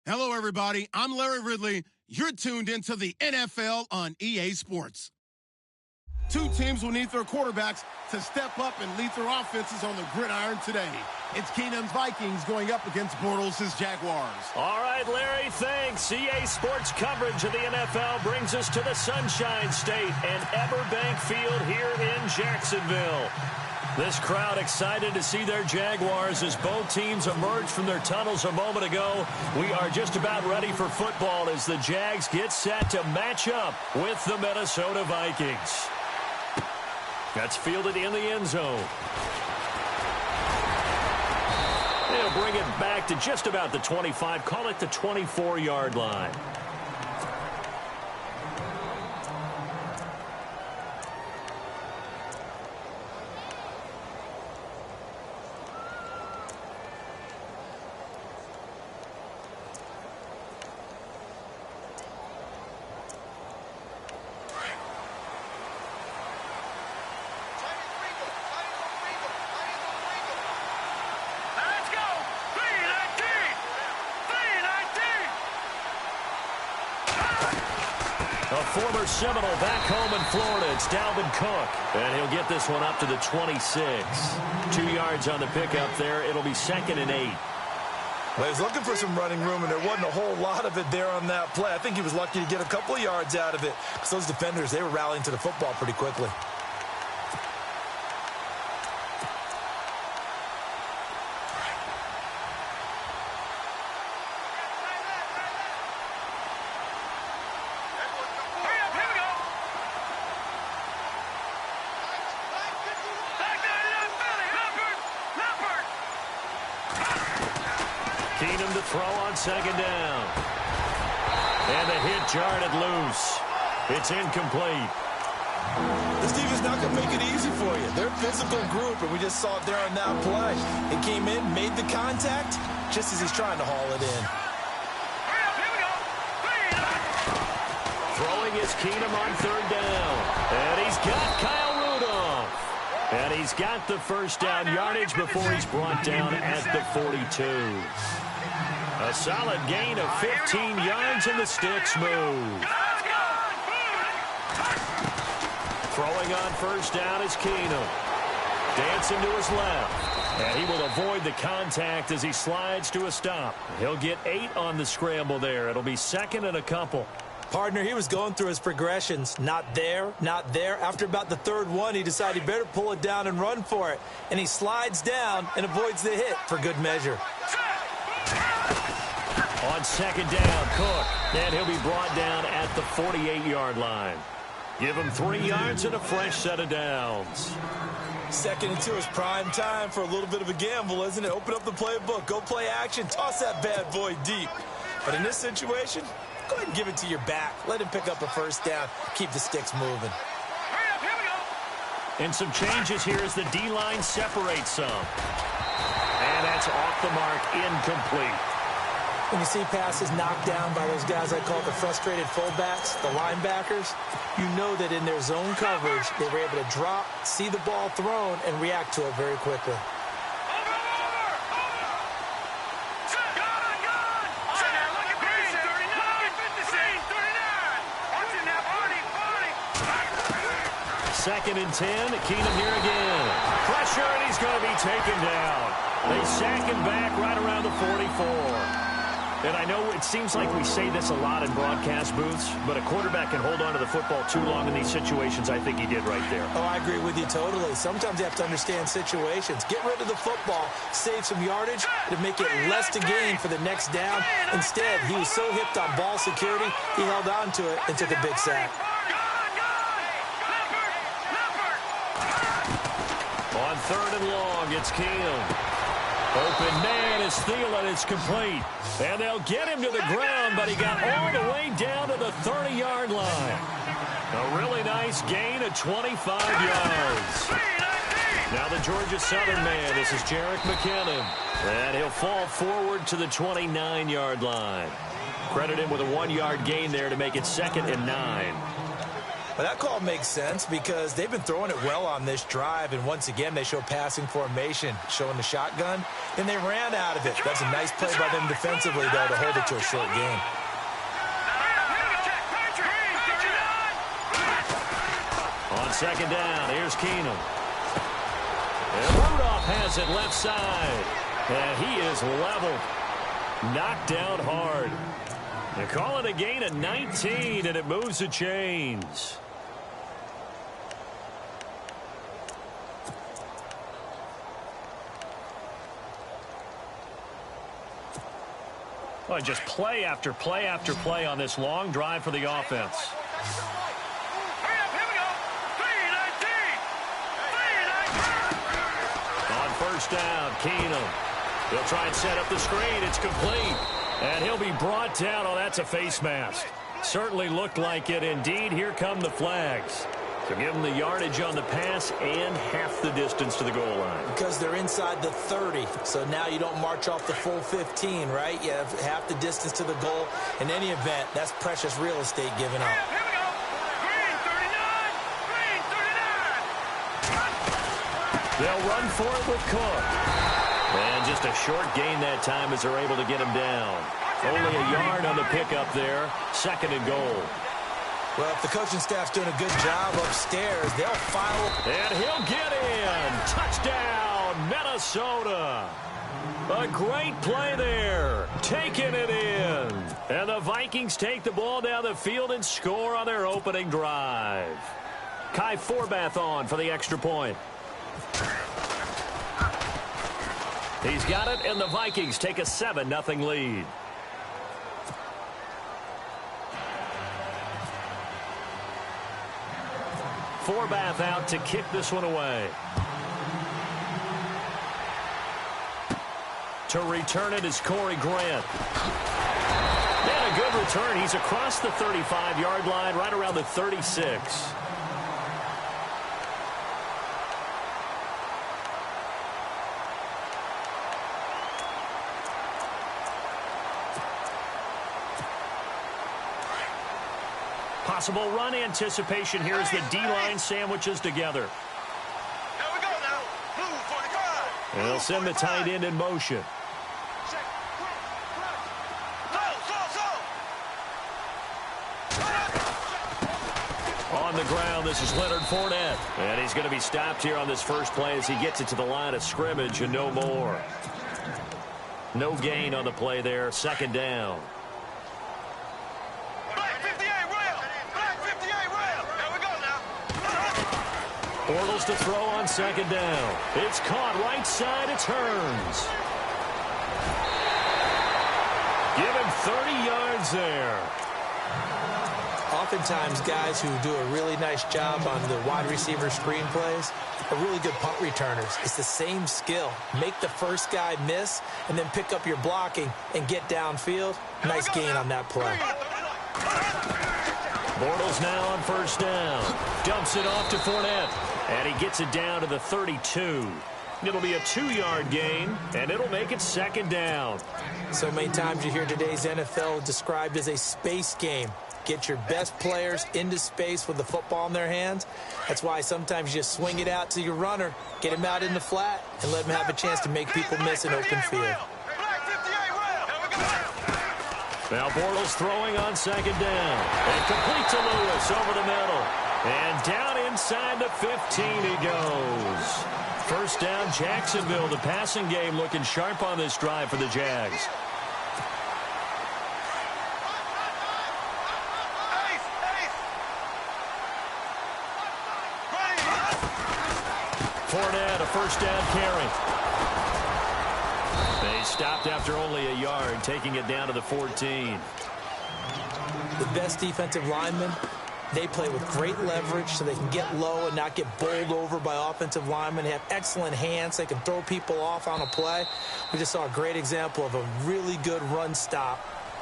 Hello, everybody. I'm Larry Ridley. You're tuned into the NFL on EA Sports. Two teams will need their quarterbacks to step up and lead their offenses on the gridiron today. It's Keenum's Vikings going up against Bortles' Jaguars. All right, Larry, thanks. EA Sports coverage of the NFL brings us to the Sunshine State and Everbank Field here in Jacksonville. This crowd excited to see their Jaguars as both teams emerged from their tunnels a moment ago. We are just about ready for football as the Jags get set to match up with the Minnesota Vikings. That's fielded in the end zone. They'll bring it back to just about the 25, call it the 24-yard line. Former Seminole back home in Florida. It's Dalvin Cook. And he'll get this one up to the 26. 2 yards on the pickup there. It'll be 2nd and 8. Well, he was looking for some running room, and there wasn't a whole lot of it there on that play. I think he was lucky to get a couple of yards out of it because those defenders, they were rallying to the football pretty quickly. Keenum to throw on 2nd down. And the hit jarred it loose. It's incomplete. This defense not going to make it easy for you. They're a physical group, and we just saw it there on that play. It came in, made the contact, just as he's trying to haul it in. Throwing is Keenum on 3rd down. And he's got Kyle Rudolph. And he's got the first down yardage before he's brought down at the 42. A solid gain of 15 yards, and the sticks move. Throwing on 1st down is Keenum. Dancing to his left. And he will avoid the contact as he slides to a stop. He'll get 8 on the scramble there. It'll be 2nd and a couple. Partner, he was going through his progressions. Not there, not there. After about the 3rd one, he decided he better pull it down and run for it. And he slides down and avoids the hit for good measure. On 2nd down, Cook. And he'll be brought down at the 48-yard line. Give him 3 yards and a fresh set of downs. 2nd and 2 is prime time for a little bit of a gamble, isn't it? Open up the playbook, go play action, toss that bad boy deep. But in this situation, go ahead and give it to your back. Let him pick up a 1st down. Keep the sticks moving. And some changes here as the D-line separates some. And that's off the mark, incomplete. When you see passes knocked down by those guys I call the frustrated fullbacks, the linebackers, you know that in their zone coverage, they were able to drop, see the ball thrown, and react to it very quickly. Second and 10, Keenum here again. Pressure, and he's going to be taken down. They sack him back right around the 44. And I know it seems like we say this a lot in broadcast booths, but a quarterback can hold on to the football too long in these situations. I think he did right there. Oh, I agree with you totally. Sometimes you have to understand situations. Get rid of the football, save some yardage to make it less to gain for the next down. Instead, he was so hipped on ball security, he held on to it and took a big sack. On 3rd and long, it's Keenum. Open man is Thielen. It's complete. And they'll get him to the ground, but he got all the way down to the 30-yard line. A really nice gain of 25 yards. Now the Georgia Southern man, this is Jerick McKinnon. And he'll fall forward to the 29-yard line. Credit him with a 1-yard gain there to make it 2nd and 9. Well, that call makes sense because they've been throwing it well on this drive, and once again, they show passing formation, showing the shotgun, and they ran out of it. That's a nice play by them defensively, though, to hold it to a short gain. On second down, here's Keenum. And Rudolph has it left side. And he is leveled. Knocked down hard. They call it a gain of 19, and it moves the chains. Well, just play after play after play on this long drive for the offense. On first down, Keenum. He'll try and set up the screen. It's complete. And he'll be brought down. Oh, that's a face mask. Certainly looked like it. Indeed, here come the flags. So give them the yardage on the pass and half the distance to the goal line. Because they're inside the 30. So now you don't march off the full 15, right? You have half the distance to the goal. In any event, that's precious real estate given up. They'll run for it with Cook. And just a short gain that time as they're able to get him down. Only a yard on the pickup there. Second and goal. Well, if the coaching staff's doing a good job upstairs, they'll file. And he'll get in. Touchdown, Minnesota. A great play there. Taking it in. And the Vikings take the ball down the field and score on their opening drive. Kai Forbath on for the extra point. He's got it, and the Vikings take a 7-0 lead. Forbath out to kick this one away. To return it is Corey Grant. And a good return. He's across the 35-yard line, right around the 36. Possible run anticipation here as the D-line sandwiches together. Here we go now. Move for the guard. And they'll send the tight end in motion. On the ground, this is Leonard Fournette. And he's going to be stopped here on this first play as he gets it to the line of scrimmage and no more. No gain on the play there. Second down. Bortles to throw on second down. It's caught right side. It's Hearns. Give him 30 yards there. Oftentimes, guys who do a really nice job on the wide receiver screen plays are really good punt returners. It's the same skill. Make the first guy miss and then pick up your blocking and get downfield. Nice gain on that play. Bortles now on first down. Dumps it off to Fournette. And he gets it down to the 32. It'll be a 2-yard gain, and it'll make it second down. So many times you hear today's NFL described as a space game. Get your best players into space with the football in their hands. That's why sometimes you just swing it out to your runner, get him out in the flat, and let him have a chance to make people miss an open field. Now Bortles throwing on second down. And complete to Lewis over the middle. And down inside the 15 he goes. First down, Jacksonville. The passing game looking sharp on this drive for the Jags. Fournette, a first down carry. They stopped after only a yard, taking it down to the 14. The best defensive linemen, they play with great leverage so they can get low and not get bowled over by offensive linemen. They have excellent hands. They can throw people off on a play. We just saw a great example of a really good run stop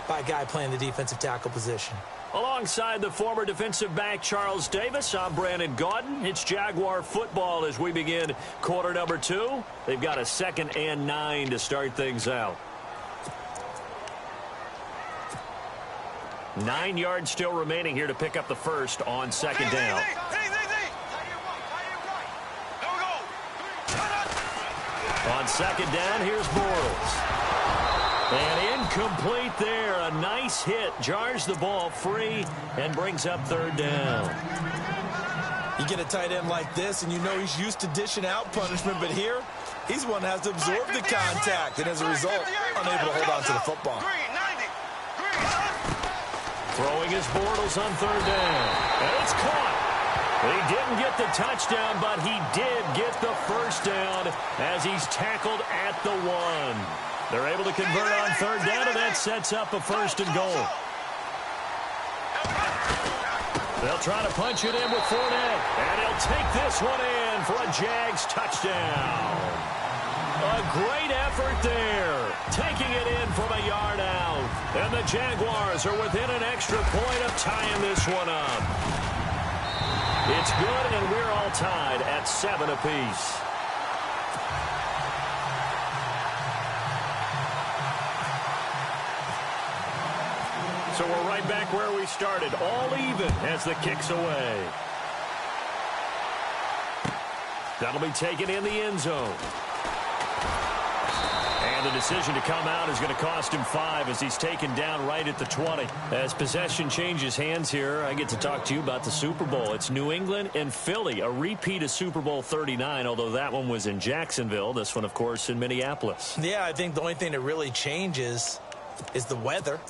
by a guy playing the defensive tackle position. Alongside the former defensive back Charles Davis, I'm Brandon Gaudin. It's Jaguar football as we begin quarter number 2. They've got a 2nd and 9 to start things out. 9 yards still remaining here to pick up the first on second down. On second down, here's Bortles. And incomplete there. A nice hit. Jars the ball free and brings up third down. You get a tight end like this, and you know he's used to dishing out punishment, but here, he's the one that has to absorb the contact, and as a result, unable to hold on to the football. Throwing his Bortles on third down. And it's caught. He didn't get the touchdown, but he did get the first down as he's tackled at the 1. They're able to convert on third down, and that sets up a first and goal. They'll try to punch it in with Fournette, and he'll take this one in for a Jags touchdown. A great effort there, taking it in from a yard out. And the Jaguars are within an extra point of tying this one up. It's good, and we're all tied at 7 apiece. So we're right back where we started, all even as the kick's away. That'll be taken in the end zone. And the decision to come out is going to cost him 5 as he's taken down right at the 20. As possession changes hands here, I get to talk to you about the Super Bowl. It's New England and Philly, a repeat of Super Bowl 39, although that one was in Jacksonville. This one, of course, in Minneapolis. Yeah, I think the only thing that really changes is the weather.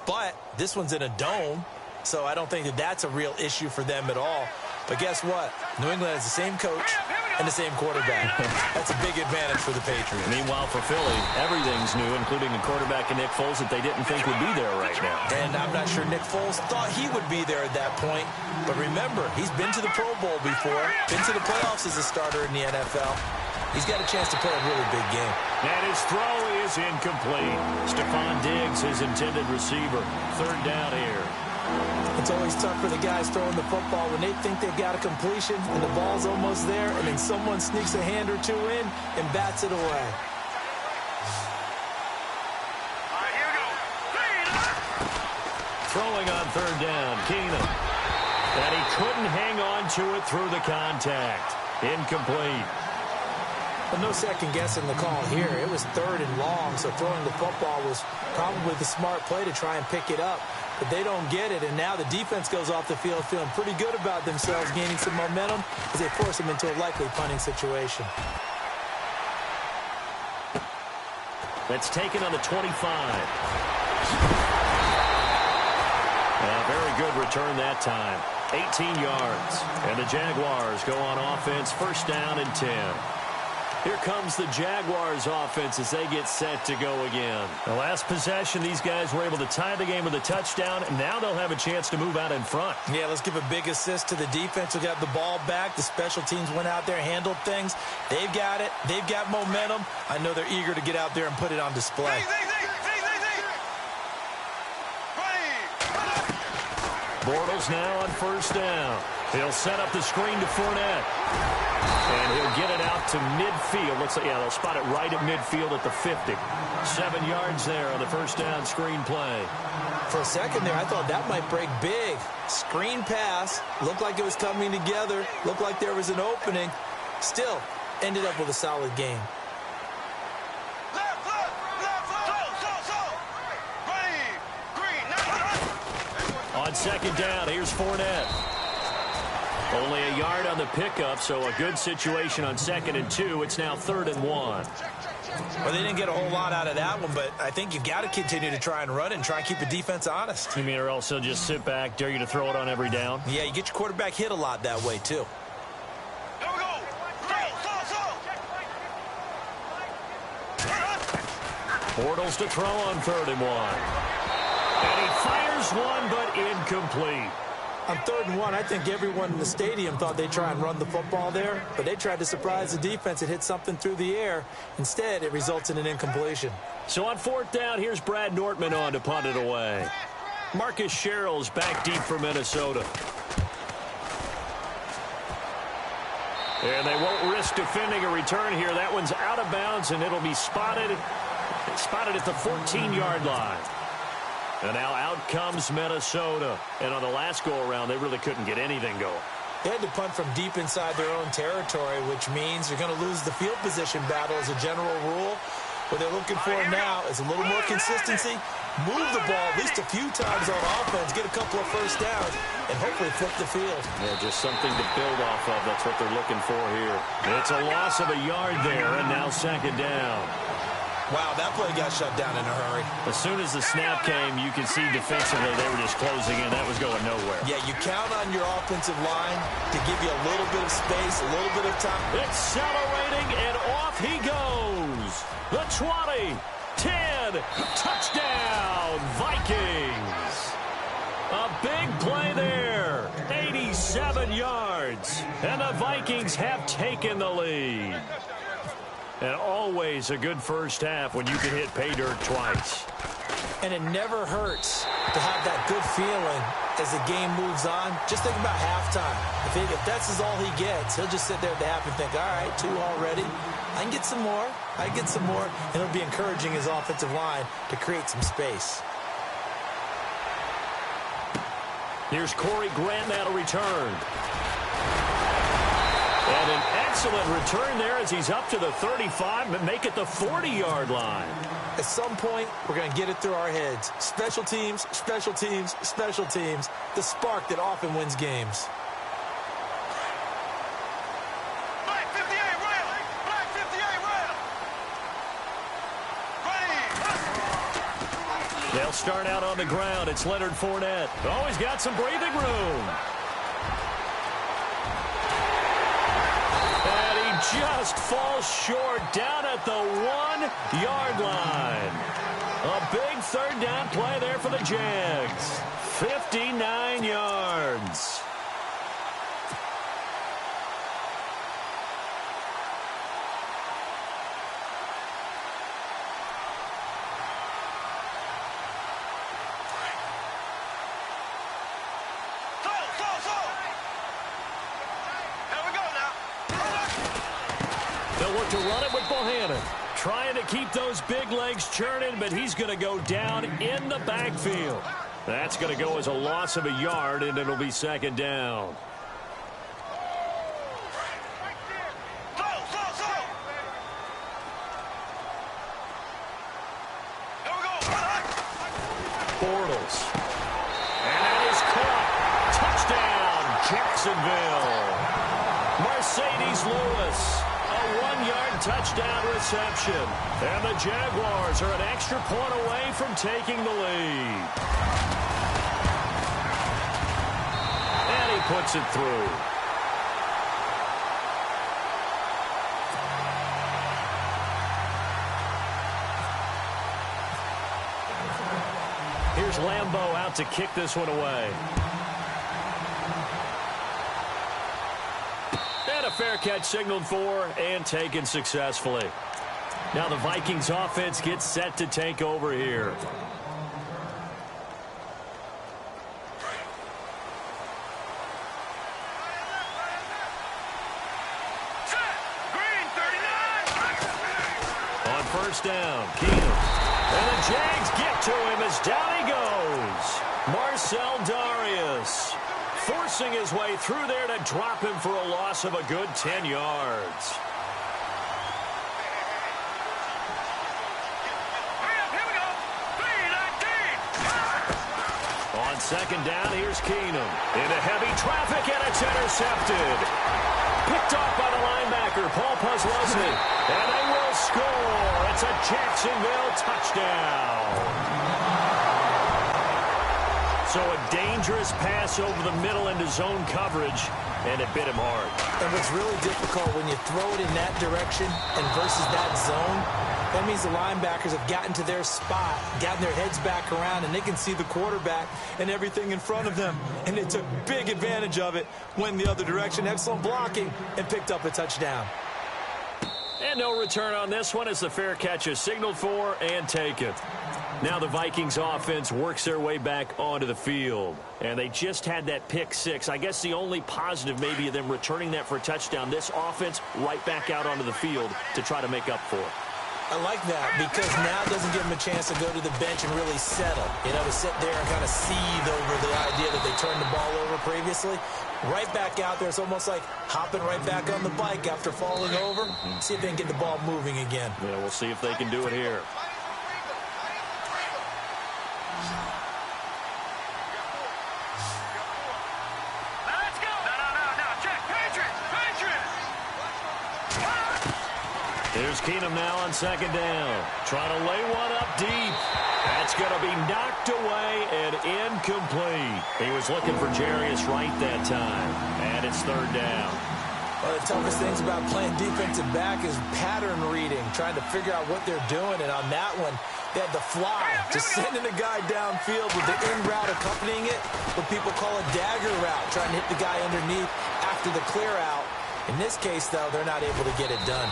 But this one's in a dome, so I don't think that that's a real issue for them at all. But guess what? New England has the same coach and the same quarterback. That's a big advantage for the Patriots. Meanwhile, for Philly, everything's new, including a quarterback in Nick Foles that they didn't think would be there right now. And I'm not sure Nick Foles thought he would be there at that point. But remember, he's been to the Pro Bowl before, been to the playoffs as a starter in the NFL. He's got a chance to play a really big game. And his throw is incomplete. Stephon Diggs, his intended receiver. Third down here. It's always tough for the guys throwing the football when they think they've got a completion and the ball's almost there, and then someone sneaks a hand or two in and bats it away. Throwing on third down, Keenum. And he couldn't hang on to it through the contact. Incomplete. Well, no second guessing the call here. It was third and long, so throwing the football was probably the smart play to try and pick it up. But they don't get it, and now the defense goes off the field feeling pretty good about themselves, gaining some momentum as they force them into a likely punting situation. That's taken on the 25. A very good return that time. 18 yards. And the Jaguars go on offense, first down and 10. Here comes the Jaguars offense as they get set to go again. The last possession, these guys were able to tie the game with a touchdown, and now they'll have a chance to move out in front. Yeah, let's give a big assist to the defense who got the ball back. The special teams went out there, handled things. They've got it. They've got momentum. I know they're eager to get out there and put it on display. Bortles now on first down. He'll set up the screen to Fournette. And he'll get it out to midfield. Looks like, yeah, they'll spot it right at midfield at the 50. 7 yards there on the first down screen play. For a second there, I thought that might break big. Screen pass. Looked like it was coming together. Looked like there was an opening. Still, ended up with a solid game. On second down, here's Fournette. Only a yard on the pickup, so a good situation on 2nd and 2. It's now 3rd and 1. Well, they didn't get a whole lot out of that one, but I think you've got to continue to try and run and try and keep the defense honest. You mean, or also just sit back, dare you to throw it on every down? Yeah, you get your quarterback hit a lot that way, too. Bortles to throw on 3rd and 1. And he fires one, but incomplete. On 3rd and 1, I think everyone in the stadium thought they'd try and run the football there, but they tried to surprise the defense and hit something through the air. Instead, it results in an incompletion. So on 4th down, here's Brad Nortman on to punt it away. Marcus Sherrill's back deep for Minnesota. And they won't risk defending a return here. That one's out of bounds, and it'll be spotted at the 14-yard line. And now out comes Minnesota. And on the last go-around, they really couldn't get anything going. They had to punt from deep inside their own territory, which means they're going to lose the field position battle as a general rule. What they're looking for now is a little more consistency, move the ball at least a few times on offense, get a couple of first downs, and hopefully flip the field. Yeah, just something to build off of. That's what they're looking for here. It's a loss of a yard there, and now second down. Wow, that play got shut down in a hurry. As soon as the snap came, you can see defensively they were just closing in. That was going nowhere. Yeah, you count on your offensive line to give you a little bit of space, a little bit of time. Accelerating, and off he goes. The 20, 10, touchdown, Vikings. A big play there, 87 yards, and the Vikings have taken the lead. And always a good first half when you can hit pay dirt twice. And it never hurts to have that good feeling as the game moves on. Just think about halftime. If that's all he gets, he'll just sit there at the half and think, all right, 2 already. I can get some more. I can get some more. And it'll be encouraging his offensive line to create some space. Here's Corey Grant now to return. And an excellent return there as he's up to the 35, but make it the 40-yard line. At some point, we're going to get it through our heads. Special teams, special teams, special teams. The spark that often wins games. Black 58 rail. Black 58 rail. Ready. They'll start out on the ground. It's Leonard Fournette. Oh, he's got some breathing room. Just falls short down at the 1-yard line. A big third down play there for the Jags. 59 yards. They'll look to run it with Bohannon. Trying to keep those big legs churning, but he's going to go down in the backfield. That's going to go as a loss of a yard, and it'll be second down. Bortles. And that is caught. Touchdown, Jacksonville. Mercedes Lewis. A 1-yard touchdown reception. And the Jaguars are an extra point away from taking the lead. And he puts it through. Here's Lambeau out to kick this one away. And a fair catch signaled for and taken successfully. Now the Vikings offense gets set to take over here. On first down, Keenum. And the Jags get to him as down he goes. Marcel Darius forcing his way through there to drop him for a loss of a good 10 yards. On second down, here's Keenum. Into heavy traffic, and it's intercepted. Picked off by the linebacker, Paul Posluszny. And they will score. It's a Jacksonville touchdown. So a dangerous pass over the middle into zone coverage, and it bit him hard. And what's really difficult when you throw it in that direction and versus that zone, that means the linebackers have gotten to their spot, gotten their heads back around, and they can see the quarterback and everything in front of them. And they took big advantage of it, went the other direction, excellent blocking, and picked up a touchdown. And no return on this one as the fair catch is signaled for and taken. Now the Vikings offense works their way back onto the field. And they just had that pick six. I guess the only positive maybe of them returning that for a touchdown. This offense right back out onto the field to try to make up for it. I like that because now it doesn't give him a chance to go to the bench and really settle. To sit there and kind of seethe over the idea that they turned the ball over previously. Right back out there. It's almost like hopping right back on the bike after falling over. See if they can get the ball moving again. Yeah, we'll see if they can do it here. Here's Keenum now on second down. Trying to lay one up deep. That's going to be knocked away and incomplete. He was looking for Jarius Wright that time. And it's third down. One of the toughest things about playing defensive back is pattern reading, trying to figure out what they're doing. And on that one, they had the fly, just sending a guy downfield with the in route accompanying it, what people call a dagger route, trying to hit the guy underneath after the clear out. In this case, though, they're not able to get it done.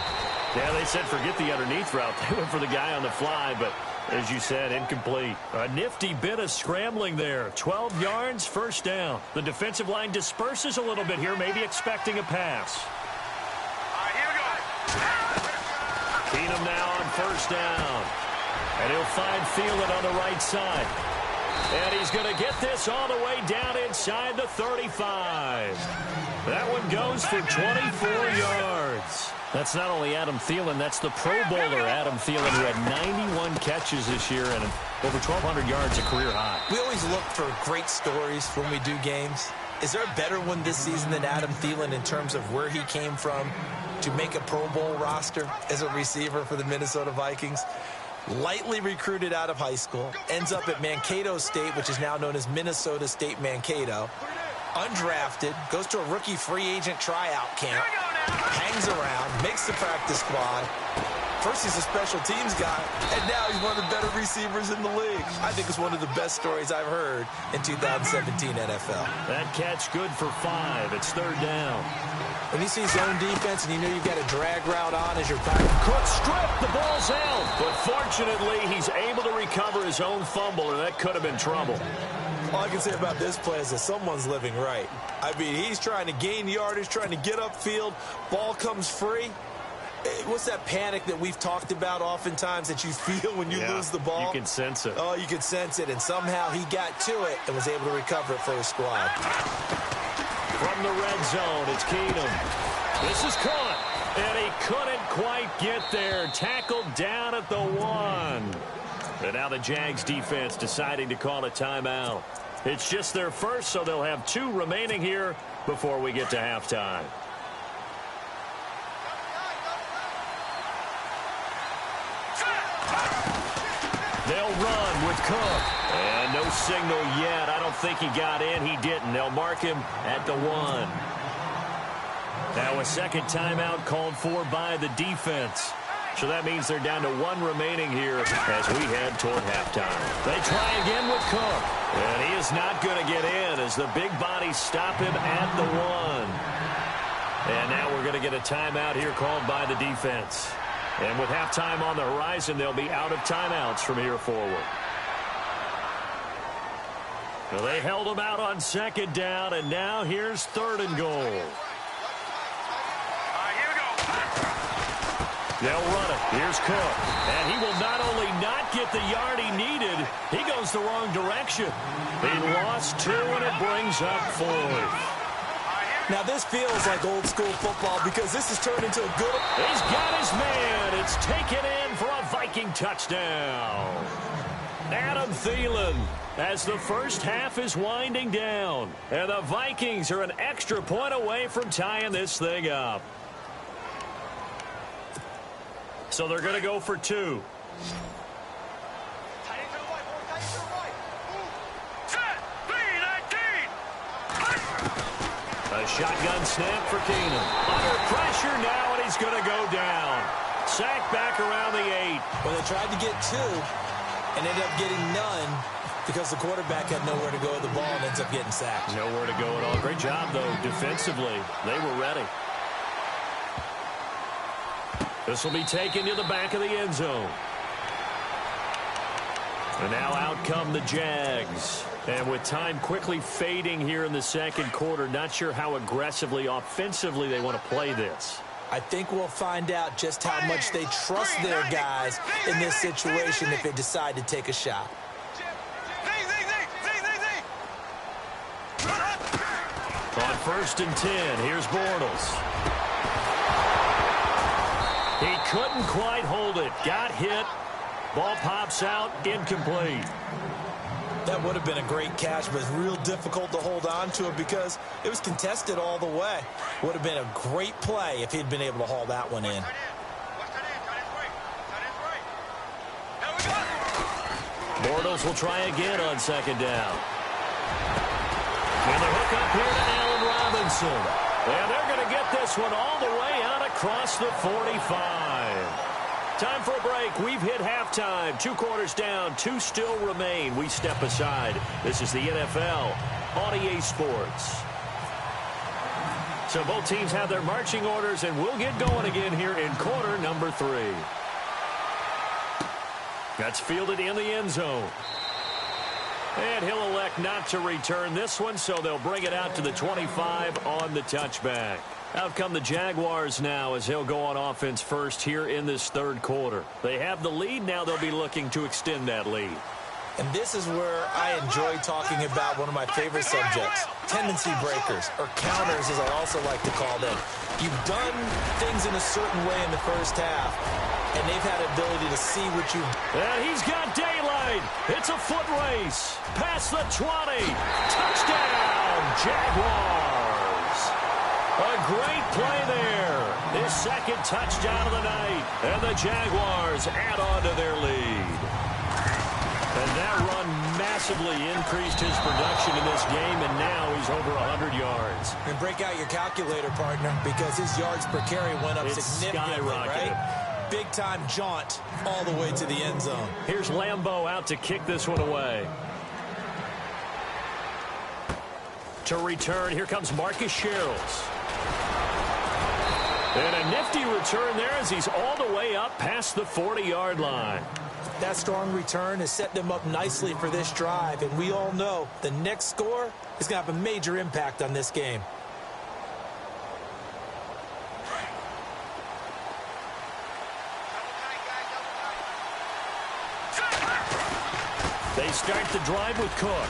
Yeah, they said forget the underneath route. They went for the guy on the fly, but as you said, incomplete. A nifty bit of scrambling there. 12 yards, first down. The defensive line disperses a little bit here, maybe expecting a pass. All right, here we go. Keenum now on first down. And he'll find Thielen on the right side. And he's going to get this all the way down inside the 35. That one goes for 24 yards. That's not only Adam Thielen, that's the Pro Bowler Adam Thielen, who had 91 catches this year and over 1,200 yards, a career high. We always look for great stories when we do games. Is there a better one this season than Adam Thielen in terms of where he came from to make a Pro Bowl roster as a receiver for the Minnesota Vikings? Lightly recruited out of high school, ends up at Mankato State, which is now known as Minnesota State Mankato. Undrafted, goes to a rookie free agent tryout camp, hangs around, makes the practice squad. First he's a special teams guy, and now he's one of the better receivers in the league. I think it's one of the best stories I've heard in 2017 NFL. That catch good for 5. It's third down. When you see zone defense and you know you've got a drag route on as your pattern. Cook stripped, the ball's out. But fortunately, he's able to recover his own fumble, and that could have been trouble. All I can say about this play is that someone's living right. I mean, he's trying to gain yardage, trying to get upfield. Ball comes free. What's that panic that we've talked about oftentimes that you feel when you lose the ball? You can sense it. Oh, you can sense it. And somehow he got to it and was able to recover it for his squad. From the red zone, it's Keenum. This is caught. And he couldn't quite get there. Tackled down at the 1. And now the Jags defense deciding to call a timeout. It's just their first, so they'll have 2 remaining here before we get to halftime. They'll run with Cook. And no signal yet. I don't think he got in. He didn't. They'll mark him at the 1. Now a second timeout called for by the defense. So that means they're down to 1 remaining here as we head toward halftime. They try again with Cook. And he is not going to get in as the big bodies stop him at the 1. And now we're going to get a timeout here called by the defense. And with halftime on the horizon, they'll be out of timeouts from here forward. Well, they held him out on second down, and now here's third and goal. They'll run it. Here's Cook. And he will not only not get the yard he needed, he goes the wrong direction. He lost 2, and it brings up 4th. Now, this feels like old school football because this has turned into a good... He's got his man. It's taken in for a Viking touchdown. Adam Thielen as the first half is winding down. And the Vikings are an extra point away from tying this thing up. So they're going to go for 2. A shotgun snap for Keenum. Under pressure now, and he's going to go down. Sacked back around the 8. Well, they tried to get 2 and ended up getting none because the quarterback had nowhere to go with the ball and ends up getting sacked. Nowhere to go at all. Great job, though, defensively. They were ready. This will be taken to the back of the end zone. And now out come the Jags. And with time quickly fading here in the second quarter, not sure how aggressively, offensively they want to play this. I think we'll find out just how much they trust their guys in this situation if they decide to take a shot. On 1st and 10, here's Bortles. He couldn't quite hold it. Got hit. Ball pops out, incomplete. That would have been a great catch, but it's real difficult to hold on to it because it was contested all the way. Would have been a great play if he'd been able to haul that one in. Bortles will try again on 2nd down. And the hook up here to Allen Robinson. And they're going to get this one all the way out across the 45. Time for a break. We've hit halftime. 2 quarters down. 2 still remain. We step aside. This is the NFL on EA Sports. So both teams have their marching orders, and we'll get going again here in quarter number 3. That's fielded in the end zone. And he'll elect not to return this one, so they'll bring it out to the 25 on the touchback. Out come the Jaguars now as he'll go on offense first here in this 3rd quarter. They have the lead. Now they'll be looking to extend that lead. And this is where I enjoy talking about one of my favorite subjects, tendency breakers, or counters as I also like to call them. You've done things in a certain way in the first half, and they've had ability to see what you've done. And he's got daylight. It's a foot race. Past the 20. Touchdown, Jaguars. A great play there. His 2nd touchdown of the night. And the Jaguars add on to their lead. And that run massively increased his production in this game, and now he's over 100 yards. And break out your calculator, partner, because his yards per carry went up significantly, right? Big-time jaunt all the way to the end zone. Here's Lambeau out to kick this one away. To return, here comes Marcus Sherrills. And a nifty return there as he's all the way up past the 40-yard line. That strong return has set them up nicely for this drive, and we all know the next score is going to have a major impact on this game. They start the drive with Cook.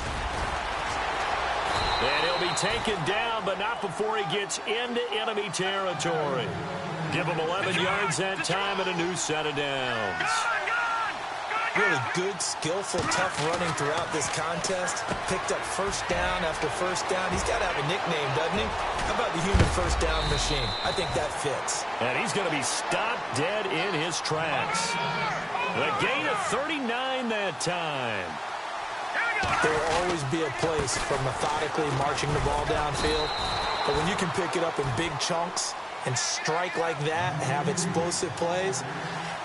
And he'll be taken down, but not before he gets into enemy territory. Give him 11 yards that time and a new set of downs. Really good, skillful, tough running throughout this contest. Picked up first down after first down. He's got to have a nickname, doesn't he? How about the human first down machine? I think that fits. And he's going to be stopped dead in his tracks. The gain of 39 that time. There will always be a place for methodically marching the ball downfield. But when you can pick it up in big chunks and strike like that, have explosive plays,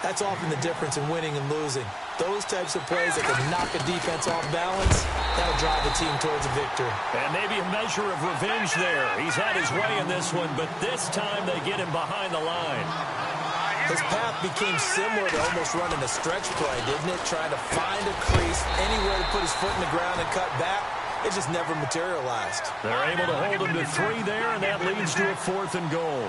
that's often the difference in winning and losing. Those types of plays that can knock a defense off balance, that'll drive the team towards a victory. And maybe a measure of revenge there. He's had his way in this one, but this time they get him behind the line. His path became similar to almost running a stretch play, didn't it? Trying to find a crease, anywhere to put his foot in the ground and cut back. It just never materialized. They're able to hold him to 3 there, and that leads to a 4th and goal.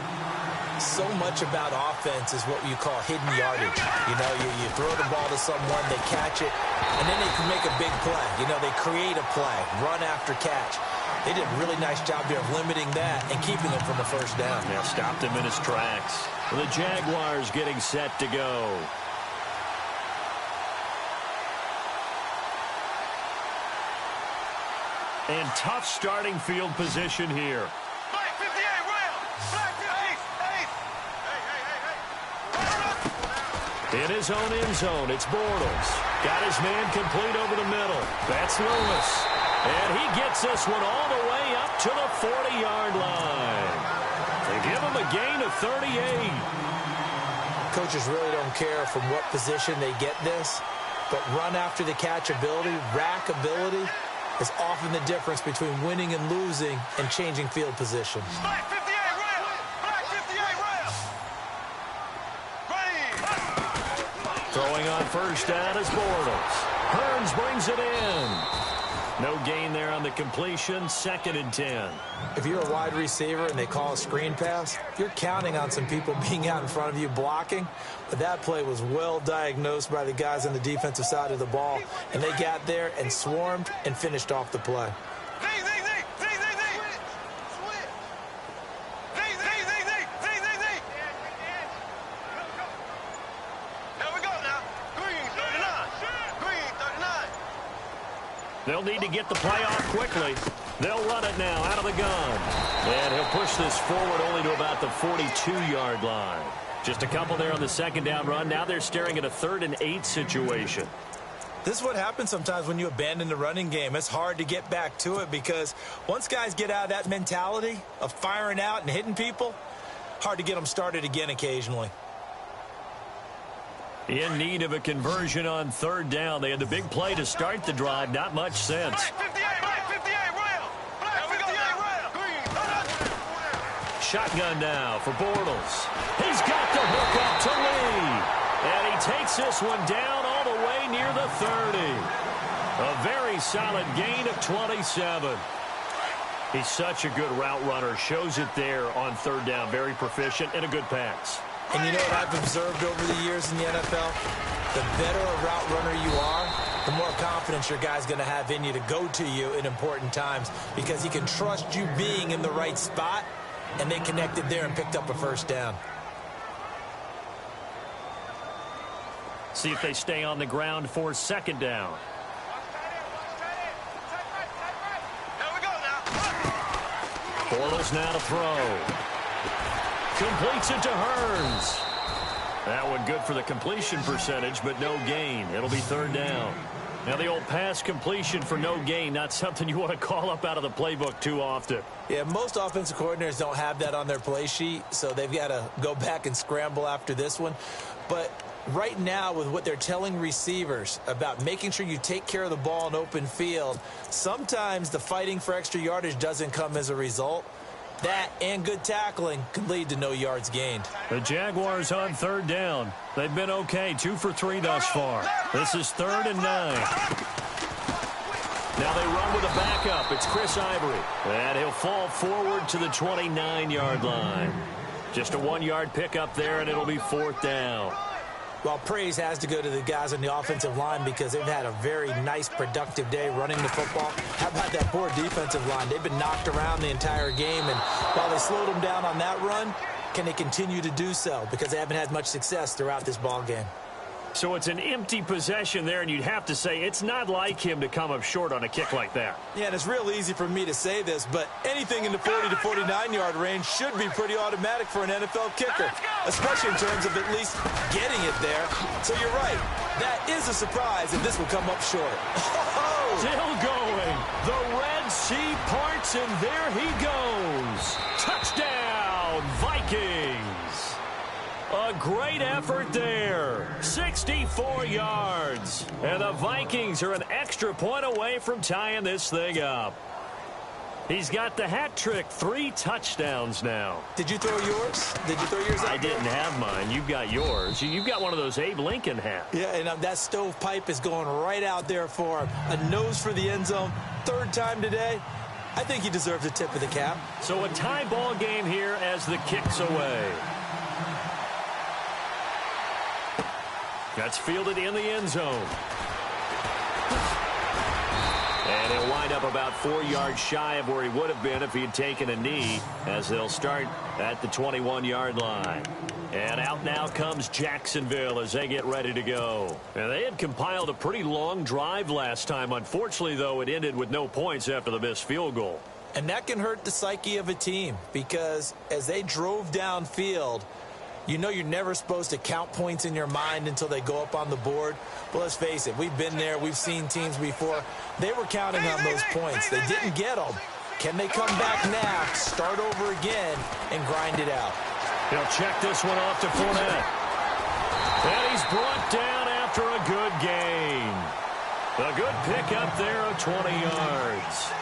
So much about offense is what you call hidden yardage. You know, you throw the ball to someone, they catch it, and then they can make a big play. You know, they create a play, run after catch. They did a really nice job there of limiting that and keeping him from the first down. Yeah, stopped him in his tracks. The Jaguars getting set to go. And tough starting field position here. Flag 58, Royal! Flag 58! In his own end zone, it's Bortles. Got his man complete over the middle. That's Lewis. And he gets this one all the way up to the 40-yard line. They give him a gain of 38. Coaches really don't care from what position they get this, but run after the catch ability, rack ability, is often the difference between winning and losing and changing field position. Flag 58, Royal! Flag 58, Royal! Ready! Throwing on first down is Bortles. Hearns brings it in. No gain there on the completion, 2nd and 10. If you're a wide receiver and they call a screen pass, you're counting on some people being out in front of you blocking. But that play was well diagnosed by the guys on the defensive side of the ball, and they got there and swarmed and finished off the play. They'll need to get the play off quickly. They'll run it now out of the gun. And he'll push this forward only to about the 42-yard line. Just a couple there on the 2nd down run. Now they're staring at a 3rd and 8 situation. This is what happens sometimes when you abandon the running game. It's hard to get back to it because once guys get out of that mentality of firing out and hitting people, hard to get them started again occasionally. In need of a conversion on 3rd down. They had the big play to start the drive. Not much sense. Shotgun now for Bortles. He's got the hook up to Lee. And he takes this one down all the way near the 30. A very solid gain of 27. He's such a good route runner. Shows it there on 3rd down. Very proficient and a good pass. And you know what I've observed over the years in the NFL? The better a route runner you are, the more confidence your guy's going to have in you to go to you in important times because he can trust you being in the right spot, and they connected there and picked up a 1st down. See if they stay on the ground for 2nd down. Bortles now to throw. Completes it to Hearns. That one good for the completion percentage, but no gain. It'll be 3rd down. Now the old pass completion for no gain, not something you want to call up out of the playbook too often. Yeah, most offensive coordinators don't have that on their play sheet, so they've got to go back and scramble after this one. But right now, with what they're telling receivers about making sure you take care of the ball in open field, sometimes the fighting for extra yardage doesn't come as a result. That and good tackling can lead to no yards gained. The Jaguars on 3rd down. They've been okay, 2 for 3 thus far. This is 3rd and 9. Now they run with a backup. It's Chris Ivory. And he'll fall forward to the 29-yard line. Just a 1-yard pickup there, and it'll be 4th down. Well, praise has to go to the guys on the offensive line because they've had a very nice, productive day running the football. How about that poor defensive line? They've been knocked around the entire game, and while they slowed them down on that run, can they continue to do so? Because they haven't had much success throughout this ball game. So it's an empty possession there, and you'd have to say it's not like him to come up short on a kick like that. Yeah, and it's real easy for me to say this, but anything in the 40 to 49-yard range should be pretty automatic for an NFL kicker, especially in terms of at least getting it there. So you're right. That is a surprise if this will come up short. Oh! Still going. The Red Sea parts, and there he goes. Touchdown, Vikings. A great effort there. 64 yards. And the Vikings are an extra point away from tying this thing up. He's got the hat trick, 3 touchdowns now. Did you throw yours? Did you throw yours out? I didn't have mine. You've got yours. You've got one of those Abe Lincoln hats. Yeah, and that stovepipe is going right out there for him. A nose for the end zone. 3rd time today. I think he deserves a tip of the cap. So a tie ball game here as the kick's away. That's fielded in the end zone. And he'll wind up about 4 yards shy of where he would have been if he had taken a knee, as they'll start at the 21-yard line. And out now comes Jacksonville as they get ready to go. And they had compiled a pretty long drive last time. Unfortunately, though, it ended with no points after the missed field goal. And that can hurt the psyche of a team because as they drove downfield, you know you're never supposed to count points in your mind until they go up on the board. But let's face it, we've been there. We've seen teams before. They were counting on those points. They didn't get them. Can they come back now, start over again, and grind it out? He'll check this one off to Fournette. And he's brought down after a good gain. A good pickup there of 20 yards.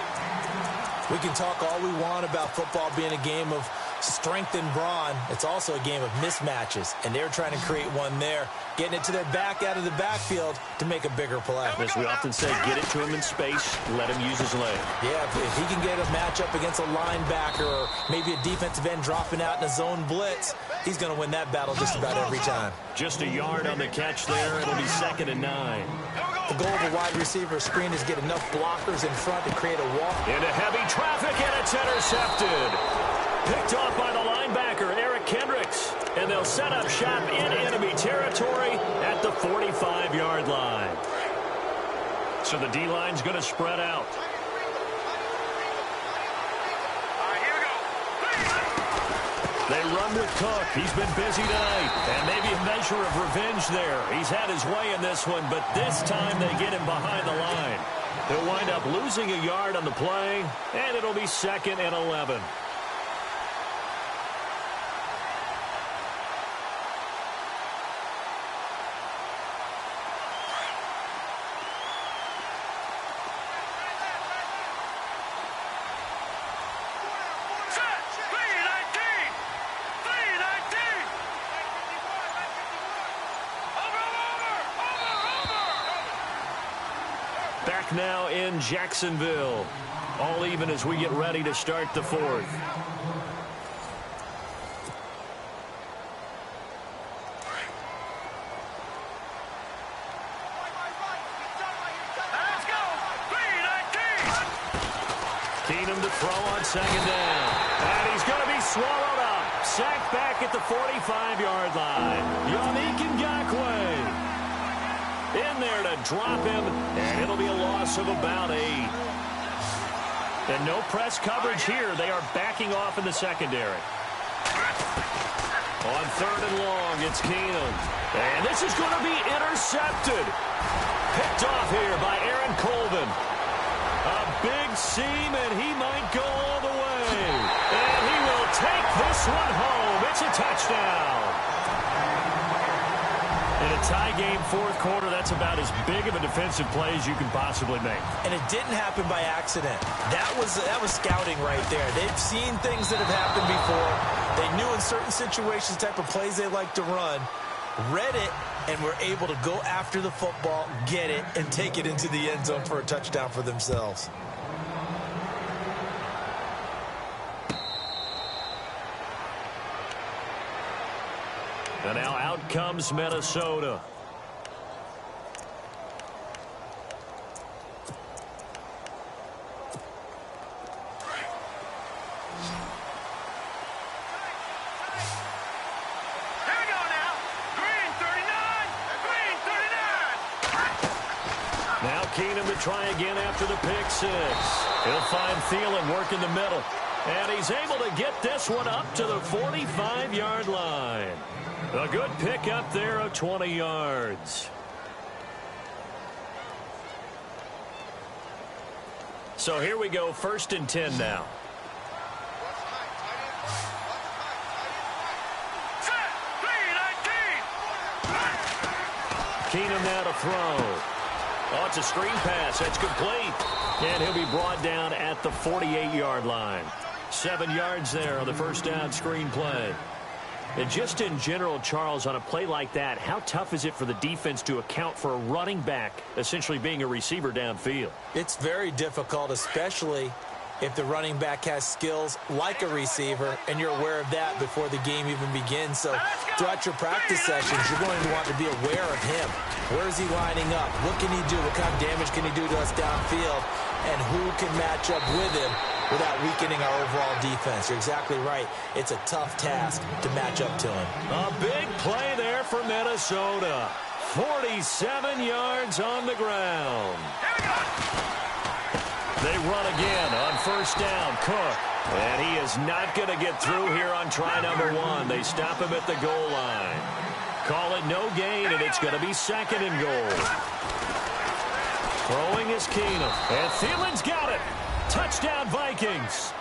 We can talk all we want about football being a game of strength and brawn. It's also a game of mismatches, and they're trying to create one there, getting it to their back out of the backfield to make a bigger play. As we often say, get it to him in space, let him use his leg. Yeah, if he can get a matchup against a linebacker or maybe a defensive end dropping out in a zone blitz, he's going to win that battle just about every time. Just a yard on the catch there. It'll be 2nd and 9. The goal of a wide receiver screen is get enough blockers in front to create a wall. Into heavy traffic, and it's intercepted. Picked off by the linebacker, Eric Kendricks. And they'll set up shop in enemy territory at the 45-yard line. So the D-line's going to spread out. They run with Cook. He's been busy tonight. And maybe a measure of revenge there. He's had his way in this one, but this time they get him behind the line. He'll wind up losing a yard on the play, and it'll be 2nd and 11. Back now in Jacksonville. All even as we get ready to start the 4th. Keenum to throw on 2nd down. And he's going to be swallowed up. Sacked back at the 45-yard line. Yannick Ngakoue in there to drop him, and it'll be a loss of about 8. And no press coverage here. They are backing off in the secondary. On 3rd and long, it's Keenum. And this is going to be intercepted. Picked off here by Aaron Colvin. A big seam, and he might go all the way. And he will take this one home. It's a touchdown. In a tie game, 4th quarter, that's about as big of a defensive play as you can possibly make. And it didn't happen by accident. That was scouting right there. They've seen things that have happened before. They knew in certain situations the type of plays they like to run, read it, and were able to go after the football, get it, and take it into the end zone for a touchdown for themselves. And now out comes Minnesota. Now Keenum to try again after the pick 6. He'll find Thielen working the middle. And he's able to get this one up to the 45-yard line. A good pick up there of 20 yards. So here we go, 1st and 10 now. Keenum now to throw. Oh, it's a screen pass. That's complete. And he'll be brought down at the 48-yard line. 7 yards there on the first down screen play. And just in general, Charles, on a play like that, how tough is it for the defense to account for a running back essentially being a receiver downfield? It's very difficult, especially if the running back has skills like a receiver, and you're aware of that before the game even begins. So throughout your practice sessions, you're going to want to be aware of him. Where is he lining up? What can he do? What kind of damage can he do to us downfield? And who can match up with him without weakening our overall defense? You're exactly right. It's a tough task to match up to him. A big play there for Minnesota. 47 yards on the ground. They run again on first down. Cook. And he is not going to get through here on try number 1. They stop him at the goal line. Call it no gain, and it's going to be 2nd and goal. Throwing is Keenum. And Thielen's got it. Touchdown, Vikings.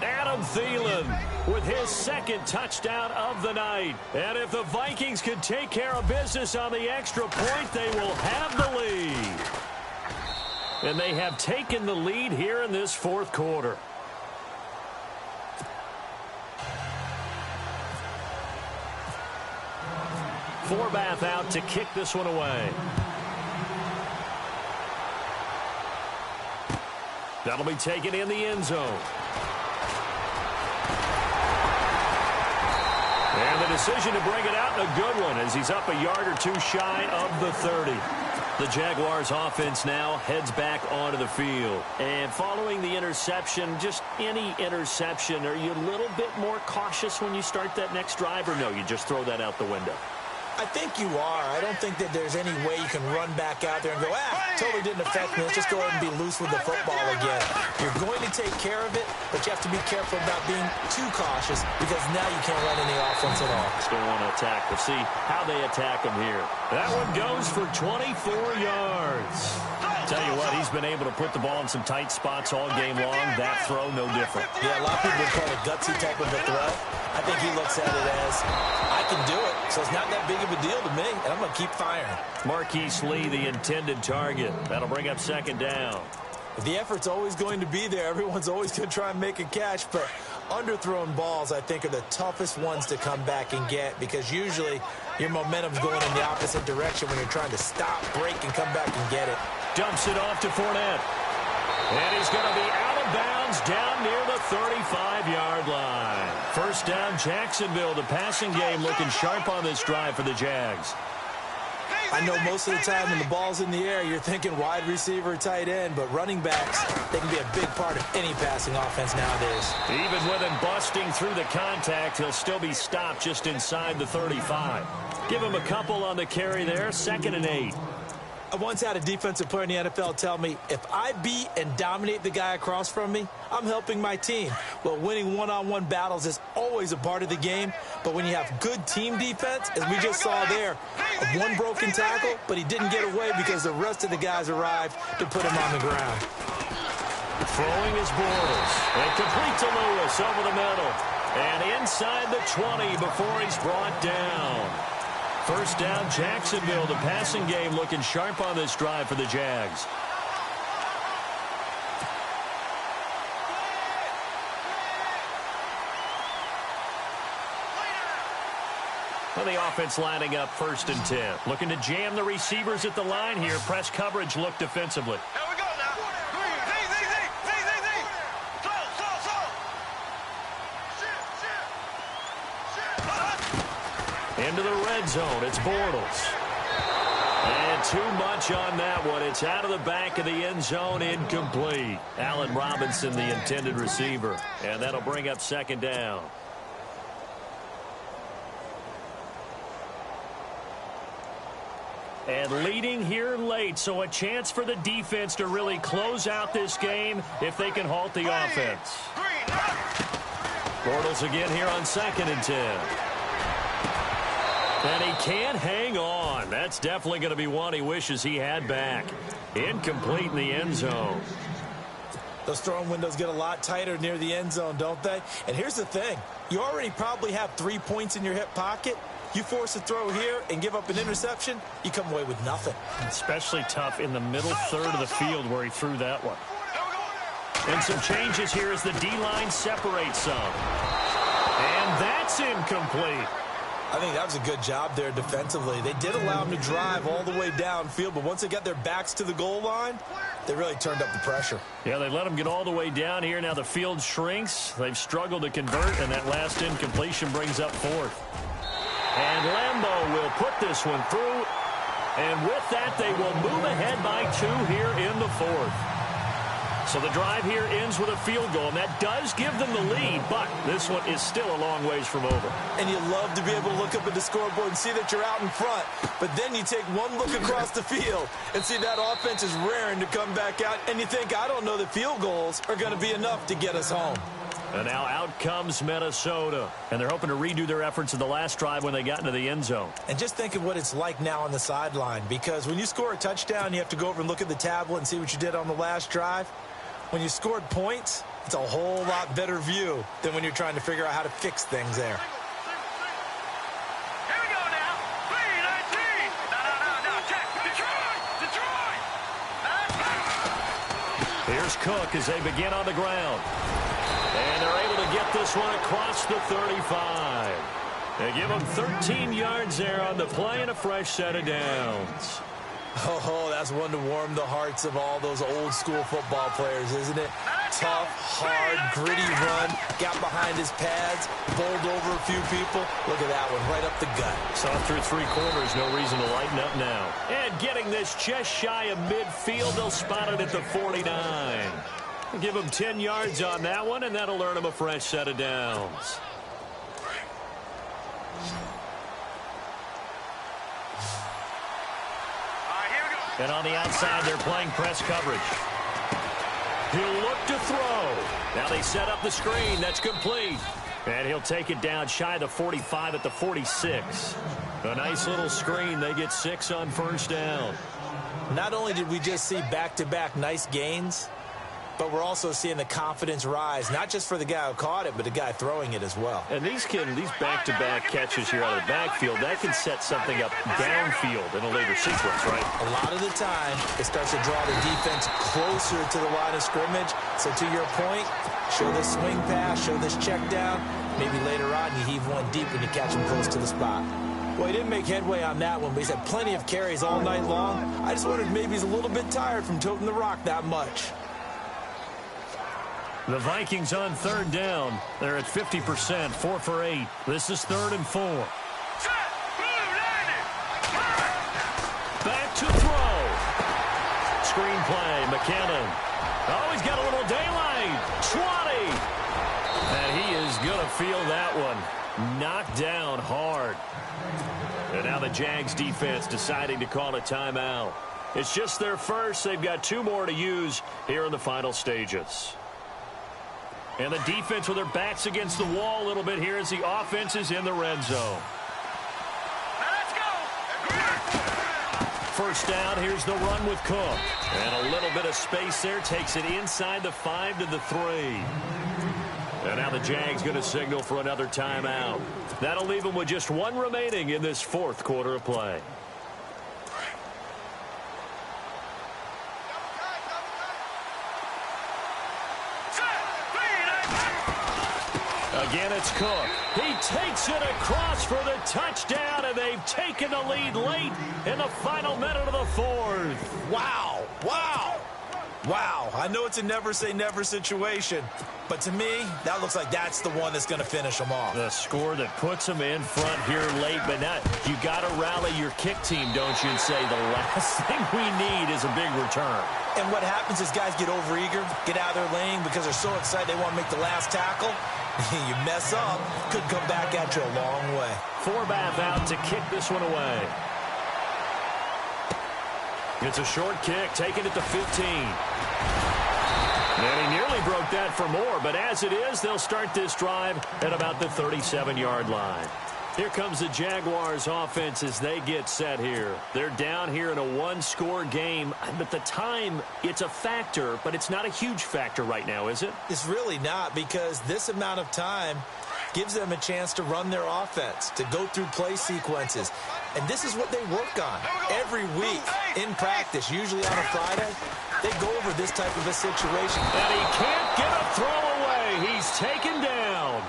Adam Thielen with his 2nd touchdown of the night. And if the Vikings can take care of business on the extra point, they will have the lead. And they have taken the lead here in this 4th quarter. Forbath out to kick this one away. That'll be taken in the end zone. And the decision to bring it out, and a good one, as he's up a yard or two shy of the 30. The Jaguars offense now heads back onto the field. And following the interception, just any interception, are you a little bit more cautious when you start that next drive, or no, you just throw that out the window? I think you are. I don't think that there's any way you can run back out there and go, totally didn't affect me. Let's just go ahead and be loose with the football again. You're going to take care of it, but you have to be careful about being too cautious because now you can't run any offense at all. Still want to attack. We'll see how they attack him here. That one goes for 24 yards. Tell you what, he's been able to put the ball in some tight spots all game long. That throw, no different. Yeah, a lot of people would call it a gutsy type of a throw. I think he looks at it as, I can do it, so it's not that big of a deal to me, and I'm going to keep firing. Marquise Lee, the intended target. That'll bring up second down. The effort's always going to be there. Everyone's always going to try and make a catch, but underthrown balls, I think, are the toughest ones to come back and get because usually your momentum's going in the opposite direction when you're trying to stop, break, and come back and get it. Dumps it off to Fournette. And he's going to be out of bounds down near the 35-yard line. First down, Jacksonville. The passing game looking sharp on this drive for the Jags. I know most of the time when the ball's in the air, you're thinking wide receiver, tight end, but running backs, they can be a big part of any passing offense nowadays. Even with him busting through the contact, he'll still be stopped just inside the 35. Give him a couple on the carry there, 2nd and 8. I once had a defensive player in the NFL tell me, if I beat and dominate the guy across from me, I'm helping my team. Well, winning one-on-one battles is always a part of the game, but when you have good team defense, as we just saw there, one broken tackle, but he didn't get away because the rest of the guys arrived to put him on the ground. Throwing is Bortles. And complete to Lewis over the middle. And inside the 20 before he's brought down. First down, Jacksonville. The passing game looking sharp on this drive for the Jags. Well, the offense lining up 1st and 10. Looking to jam the receivers at the line here. Press coverage look defensively. Here we go now. Into the red zone. It's Bortles. And too much on that one. It's out of the back of the end zone. Incomplete. Allen Robinson, the intended receiver. And that'll bring up 2nd down. And leading here late, so a chance for the defense to really close out this game if they can halt the offense. Bortles again here on 2nd and 10. And he can't hang on. That's definitely going to be one he wishes he had back. Incomplete in the end zone. Those throwing windows get a lot tighter near the end zone, don't they? And here's the thing. You already probably have 3 points in your hip pocket. You force a throw here and give up an interception, you come away with nothing. Especially tough in the middle third of the field where he threw that one. And some changes here as the D-line separates some. And that's incomplete. I think that was a good job there defensively. They did allow him to drive all the way downfield, but once they got their backs to the goal line, they really turned up the pressure. Yeah, they let him get all the way down here. Now the field shrinks. They've struggled to convert, and that last incompletion brings up 4th. And Lambeau will put this one through. And with that, they will move ahead by 2 here in the 4th. So the drive here ends with a field goal, and that does give them the lead, but this one is still a long ways from over. And you love to be able to look up at the scoreboard and see that you're out in front, but then you take one look across the field and see that offense is raring to come back out, and you think, I don't know that field goals are going to be enough to get us home. And now out comes Minnesota, and they're hoping to redo their efforts in the last drive when they got into the end zone. And just think of what it's like now on the sideline, because when you score a touchdown, you have to go over and look at the tablet and see what you did on the last drive. When you scored points, it's a whole lot better view than when you're trying to figure out how to fix things there. Here we go now. 3-19. No. Check. Detroit. Here's Cook as they begin on the ground. And they're able to get this one across the 35. They give him 13 yards there on the play and a fresh set of downs. Oh, that's one to warm the hearts of all those old-school football players, isn't it? Tough, hard, gritty run, got behind his pads, bowled over a few people. Look at that one, right up the gut. Saw through 3 quarters, no reason to lighten up now. And getting this just shy of midfield, they'll spot it at the 49. Give him 10 yards on that one, and that'll earn him a fresh set of downs. And on the outside, they're playing press coverage. He'll look to throw. Now they set up the screen. That's complete. And he'll take it down shy of the 45 at the 46. A nice little screen. They get 6 on first down. Not only did we just see back-to-back nice gains, but we're also seeing the confidence rise, not just for the guy who caught it, but the guy throwing it as well. And these back-to-back catches here out of the backfield, that can set something up downfield in a later sequence, right? A lot of the time, it starts to draw the defense closer to the line of scrimmage. So to your point, show this swing pass, show this check down. Maybe later on you heave one deep when you catch him close to the spot. Well, he didn't make headway on that one, but he's had plenty of carries all night long. I just wondered maybe he's a little bit tired from toting the rock that much. The Vikings on third down. They're at 50%, 4 for 8. This is 3rd and 4. Back to throw. Screenplay, McKinnon. Oh, he's got a little daylight. 20. And he is going to feel that one. Knocked down hard. And now the Jags defense deciding to call a timeout. It's just their first. They've got 2 more to use here in the final stages. And the defense with their backs against the wall a little bit here as the offense is in the red zone. Let's go. First down, here's the run with Cook. And a little bit of space there, takes it inside the 5 to the 3. And now the Jags going to signal for another timeout. That'll leave them with just 1 remaining in this 4th quarter of play. Again, it's Cook. He takes it across for the touchdown, and they've taken the lead late in the final minute of the 4th. Wow. Wow. Wow. I know it's a never-say-never situation, but to me, that looks like that's the one that's going to finish them off. The score that puts them in front here late, but not, you got to rally your kick team, don't you, and say the last thing we need is a big return. And what happens is guys get overeager, get out of their lane because they're so excited they want to make the last tackle. You mess up, could come back at you a long way. Forbath out to kick this one away. It's a short kick, taken at the 15. And he nearly broke that for more, but as it is, they'll start this drive at about the 37-yard line. Here comes the Jaguars offense as they get set here. They're down here in a 1-score game, but the time, it's a factor, but it's not a huge factor right now, is it? It's really not, because this amount of time gives them a chance to run their offense, to go through play sequences. And this is what they work on every week in practice, usually on a Friday. They go over this type of a situation. And he can't get a throw away. He's taken down.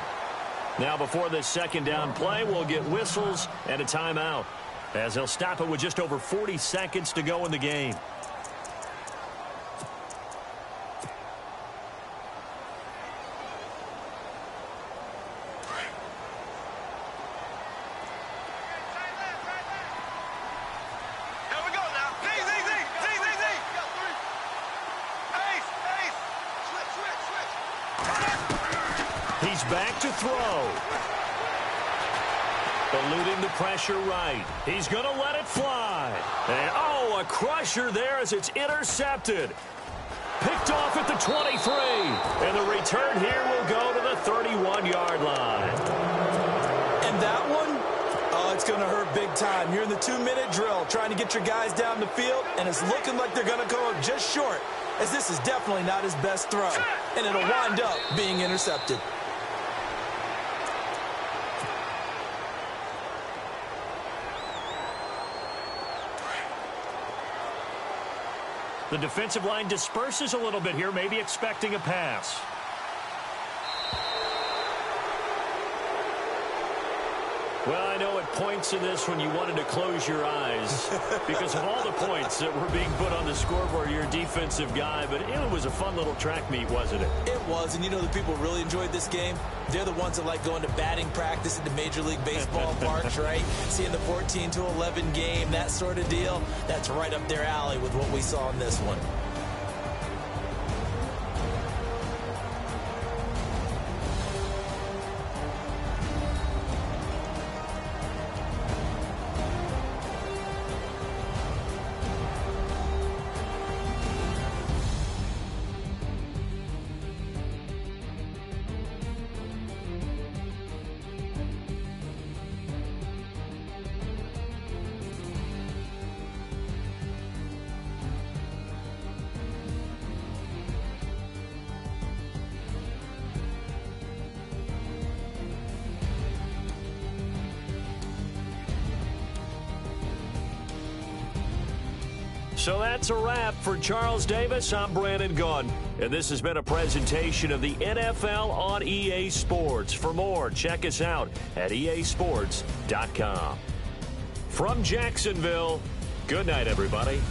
Now, before this second down play, we'll get whistles and a timeout, as they'll stop it with just over 40 seconds to go in the game. Here we go now. Z. Switch. He's back to throw. Eluding the pressure right. He's going to let it fly. And, a crusher there as it's intercepted. Picked off at the 23. And the return here will go to the 31-yard line. And that one, it's going to hurt big time. You're in the 2-minute drill trying to get your guys down the field, and it's looking like they're going to go up just short, as this is definitely not his best throw. And it'll wind up being intercepted. The defensive line disperses a little bit here, maybe expecting a pass. Well, I know at points in this when you wanted to close your eyes because of all the points that were being put on the scoreboard. You're a defensive guy, but it was a fun little track meet, wasn't it? It was, and you know the people who really enjoyed this game? They're the ones that like going to batting practice at the Major League Baseball parks, right? Seeing the 14-11 game, that sort of deal. That's right up their alley with what we saw in this one. So that's a wrap for Charles Davis. I'm Brandon Gaudin, and this has been a presentation of the NFL on EA Sports. For more, check us out at easports.com. From Jacksonville, good night, everybody.